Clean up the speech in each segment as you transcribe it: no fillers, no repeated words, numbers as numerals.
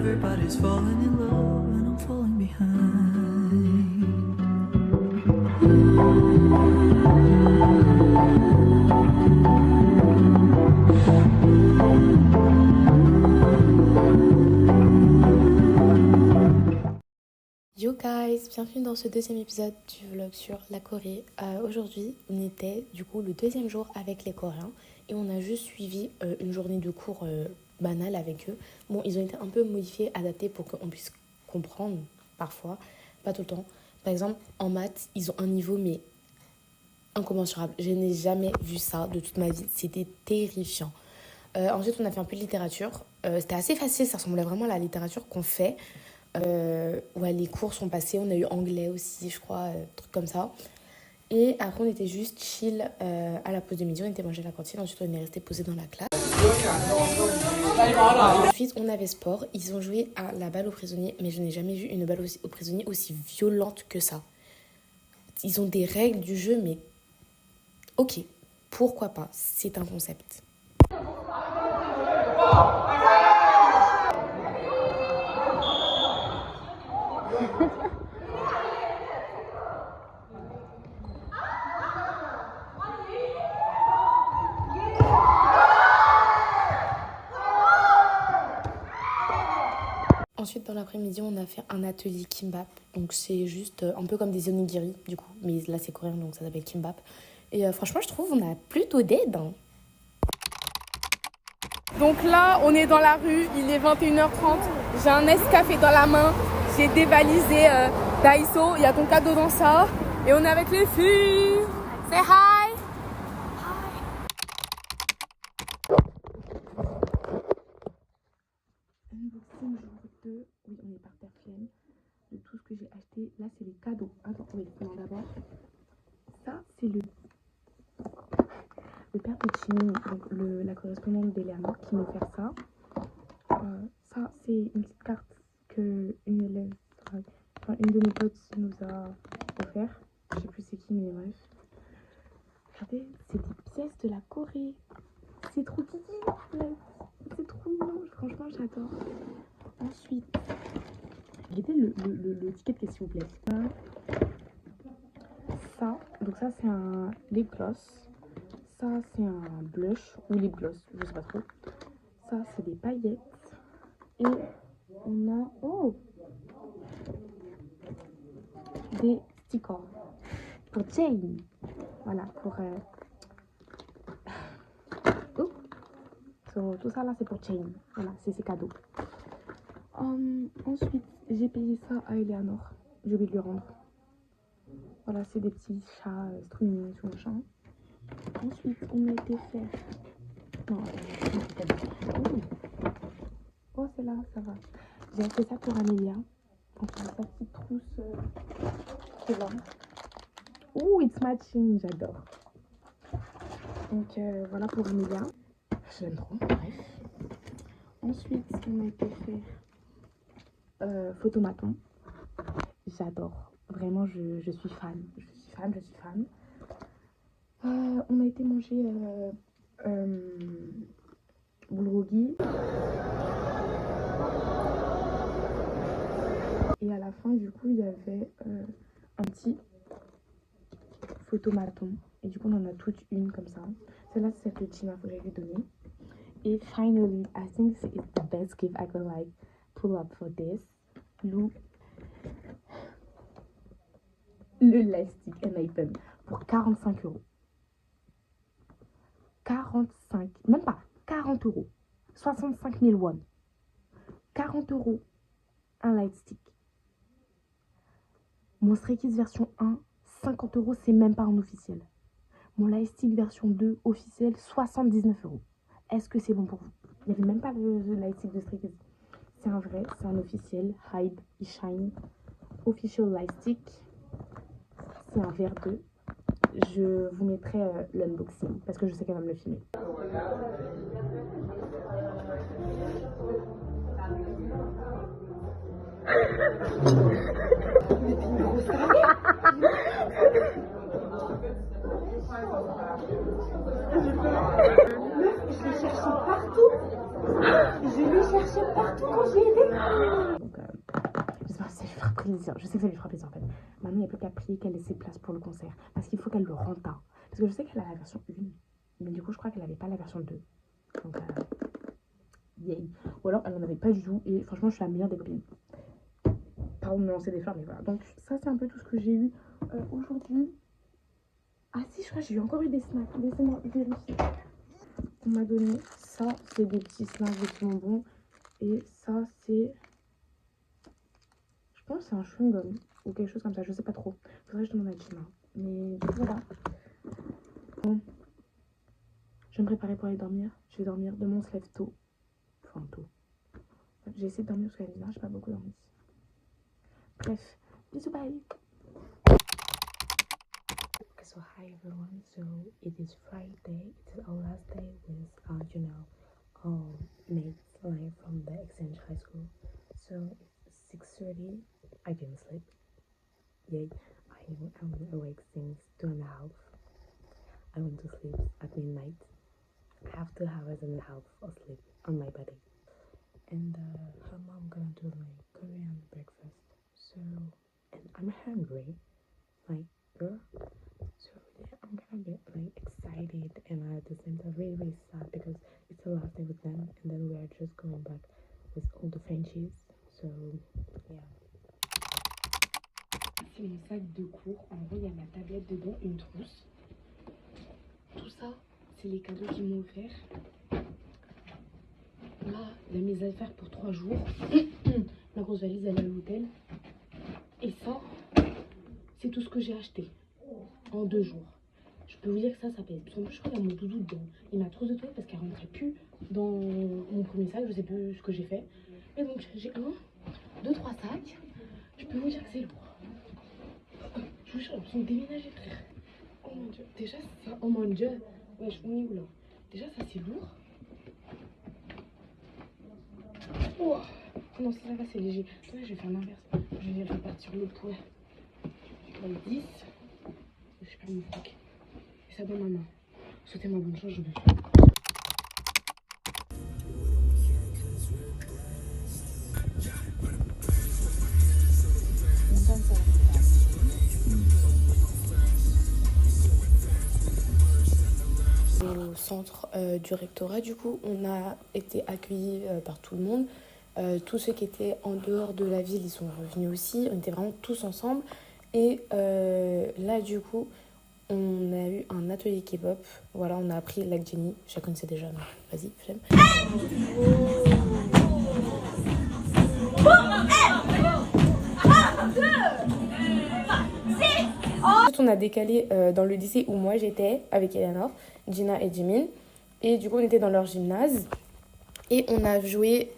Everybody's falling in love and I'm falling behind. Yo guys, bienvenue dans ce deuxième épisode du vlog sur la Corée. Aujourd'hui, on était du coup le deuxième jour avec les Coréens et on a juste suivi une journée de cours banale avec eux. Bon, ils ont été un peu modifiés, adaptés pour qu'on puisse comprendre parfois, pas tout le temps. Par exemple, en maths, ils ont un niveau mais incommensurable. Je n'ai jamais vu ça de toute ma vie, c'était terrifiant. Ensuite, on a fait un peu de littérature. C'était assez facile, ça ressemblait vraiment à la littérature qu'on fait. Ouais, les cours sont passés, on a eu anglais aussi, je crois, trucs comme ça. Et après, on était juste chill à la pause de midi, on était mangé à la cantine, ensuite on est resté posé dans la classe. Ensuite, on avait sport, ils ont joué à la balle aux prisonniers, mais je n'ai jamais vu une balle aux prisonniers aussi violente que ça. Ils ont des règles du jeu, mais ok, pourquoi pas, c'est un concept. Ensuite, dans l'après-midi, on a fait un atelier kimbap. Donc, c'est juste un peu comme des onigiri, du coup. Mais là, c'est coréen, donc ça s'appelle kimbap. Et franchement, je trouve on a plutôt d'aide. Hein. Donc là, on est dans la rue, il est 21h30. J'ai un Nescafé dans la main. J'ai dévalisé Daiso. Il y a ton cadeau dans ça. Et on est avec les filles. Say hi. Unboxing jour 2. Oui, on est par terre flemme. De tout ce que j'ai acheté. Là, c'est les cadeaux. Attends, oui, non, d'abord. Ça, c'est le père de Chimine, donc la correspondante d'Eleanor qui m'a fait ça. Ça, c'est une petite carte qu'une élève, enfin une de mes potes nous a offert. Je sais plus c'est qui, mais bref. Regardez, c'est des pièces de la Corée. C'est trop kiki, c'est trop mignon. Franchement, j'adore. Ensuite, regardez le ticket de caisse, s'il vous plaît. Ça, donc ça, c'est un lip gloss. Ça, c'est un blush ou lip gloss, je sais pas trop. Ça, c'est des paillettes. Et on a des stickers pour Jane. Voilà, pour... So, tout ça là, c'est pour Jane. Voilà, c'est ses cadeaux. Ensuite, j'ai payé ça à Eleanor. J'ai oublié de lui rendre. Voilà, c'est des petits chats streaming sur le champ. Ensuite, on a été faire... Non, oh, c'est là, ça va. J'ai acheté ça pour Amélia. Enfin, sa petite trousse c'est là. Oh, it's matching, j'adore. Donc, voilà pour Amélia. Je l'aime trop, bref. Ensuite, on a été faire photomaton. J'adore. Vraiment, je suis fan. Je suis fan. On a été manger bulgogi. Et à la fin, du coup, il y avait un petit photomaton. Et du coup, on en a toutes une comme ça. Celle-là, c'est celle que Tina voulait lui donner. Et finally, I think it's the best gift I could like pull up for this. Le Lightstick Enlighten pour 45 €. 45, même pas, 40 €. 65 000 won. 40 € un Lightstick. Mon Stray Kids version 1, 50 €, c'est même pas un officiel. Mon Lightstick version 2, officiel, 79 €. Est-ce que c'est bon pour vous? Il n'y avait même pas le Lightstick de Stray Kids. C'est un vrai, c'est un officiel. Hide, il shine. Official Lightstick. C'est un verre 2. Je vous mettrai l'unboxing parce que je sais qu'elle va me le filmer. Je l'ai cherché partout. Quand j'y étais. plaisir. Je sais que ça lui fera plaisir en fait. Maintenant, il n'y a plus qu'à prier qu'elle ait ses places pour le concert. Parce qu'il faut qu'elle le rente. Hein. Parce que je sais qu'elle a la version 1. Mais du coup, je crois qu'elle n'avait pas la version 2. Donc, yay. Ou alors, elle n'en avait pas du tout. Et franchement, je suis la meilleure des copines. Pardon de me lancer des fleurs, mais voilà. Donc, ça, c'est un peu tout ce que j'ai eu aujourd'hui. Ah si, je crois que j'ai eu encore eu des snacks. Laissez-moi vérifier. On m'a donné ça, c'est des petits snacks, des petits bonbons. Et ça, c'est... Je pense que c'est un chewing-gum ou quelque chose comme ça, je sais pas trop. Faudrait que je demande à Gina. Mais du coup, voilà. Bon. Je vais me préparer pour aller dormir. Je vais dormir. Demain, on se lève tôt. Enfin, tôt. J'ai essayé de dormir parce qu'à l'hiver, j'ai pas beaucoup dormi. Bref, bisous, bye. Okay, so hi everyone. So it is Friday. It is our last day with mates live from the Exchange High School. So it's 6:30. I didn't sleep. Yay! I'm awake since 2.5. I went to sleep at midnight. I have 2 hours and a half of sleep on my body. And her mom gonna do my Korean breakfast. So, and I'm hungry, like girl. So yeah, I'm gonna get like excited and at the same time really sad because it's the last day with them, and then we are just going back with all the Frenchies. So yeah. C'est mon sac de cours. En gros, il y a ma tablette dedans, une trousse. Tout ça, c'est les cadeaux qu'ils m'ont offert. Là, il y a mes affaires pour 3 jours. Ma grosse valise, elle est à l'hôtel. Et ça, c'est tout ce que j'ai acheté en 2 jours. Je peux vous dire que ça pèse. Parce que moi, je crois qu'il y a mon doudou dedans. Il m'a trousse de toilette parce qu'elle rentrait plus dans mon premier sac. Je sais plus ce que j'ai fait. Et donc, j'ai 1, 2, 3 sacs. Je peux vous dire que c'est lourd. Je vous jure, j'ai l'impression de déménager, frère. Oh mon dieu. Déjà, ça. Oh mon dieu. Wesh, on est où là? Déjà, ça, c'est lourd. Oh non, ça va, c'est léger. Attendez, je vais faire l'inverse. Je vais répartir le poids. Comme 10. Je perds mon sac. Et ça dans ma main. Souhaitez-moi bonne chance, je vais faire. Au centre du rectorat, du coup, on a été accueillis par tout le monde. Tous ceux qui étaient en dehors de la ville, ils sont revenus aussi. On était vraiment tous ensemble. Et là, du coup, on a eu un atelier K-pop. Voilà, on a appris Like Jenny. Je la connaissais déjà, mais vas-y, flemme. Ensuite, on a décalé dans le lycée où moi j'étais avec Eleanor, Gina et Jimin. Et du coup, on était dans leur gymnase. Et on a joué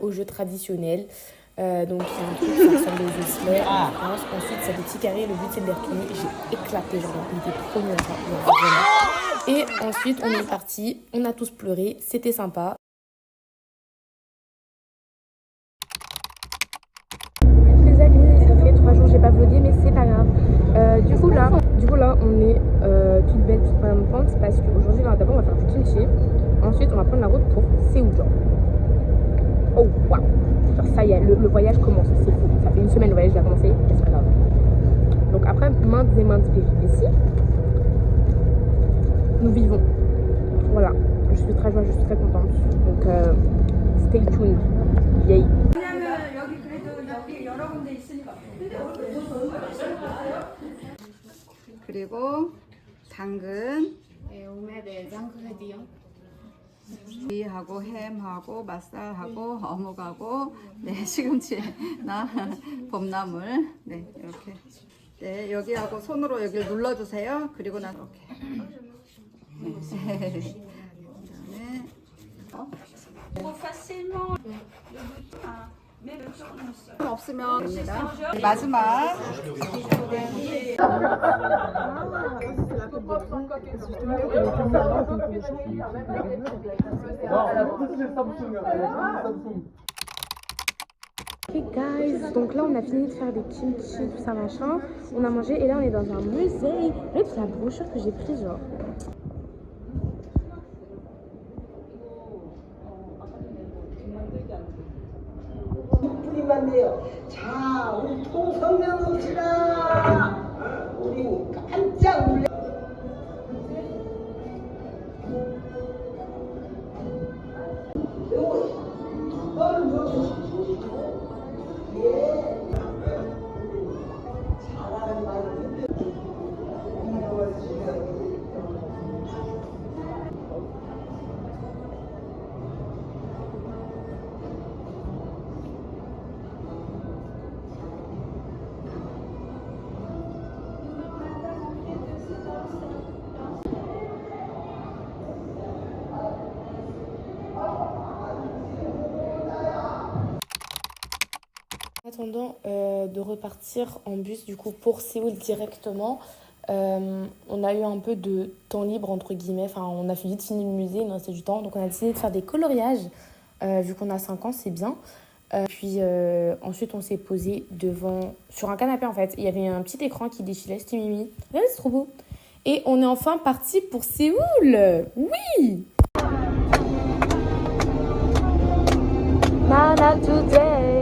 aux jeux traditionnels. Donc, il y a un truc qui ressemble aux osselets en France. Ensuite, c'est des petits carrés. Le but, c'est de les retourner. J'ai éclaté, genre, on était trop mieux à ça. Et ensuite, on est parti. On a tous pleuré. C'était sympa. Les amis, ça fait 3 jours que j'ai pas vlogué, mais c'est pas grave. Du coup là, on est toutes belles, toutes printemps parce qu'aujourd'hui, d'abord, on va faire du kimchi. Ensuite, on va prendre la route pour Séoul. Oh, waouh! Genre, ça y est, le voyage commence. C'est fou. Ça fait 1 semaine, le voyage a commencé. C'est pas grave. Donc, après maintes et maintes péripéties, nous vivons. Voilà. Je suis très joyeuse, je suis très contente. Donc, stay tuned. Yay! 그리고 당근, 하고 햄하고 맛살하고 어묵하고 네 시금치나 봄나물 네 이렇게 네 여기하고 손으로 여기를 눌러주세요. 그리고 난 이렇게 네. 그다음에 없으면 됩니다. 마지막 Ok guys, donc là on a fini de faire des kimchi, tout ça machin. On a mangé et là on est dans un musée. Regardez toute la brochure que j'ai prise genre. 하는데요. 자, 우리 통성명 읍시다. 우리 깜짝 놀래. 너는 잘하는 말이 En attendant de repartir en bus du coup pour Séoul directement, on a eu un peu de temps libre entre guillemets, enfin on a vite fini le musée, il nous restait du temps, donc on a décidé de faire des coloriages, vu qu'on a 5 ans c'est bien. Puis ensuite on s'est posé sur un canapé en fait, il y avait un petit écran qui défilait, c'était mimi, ouais, c'est trop beau. Et on est enfin parti pour Séoul, oui. Nana today.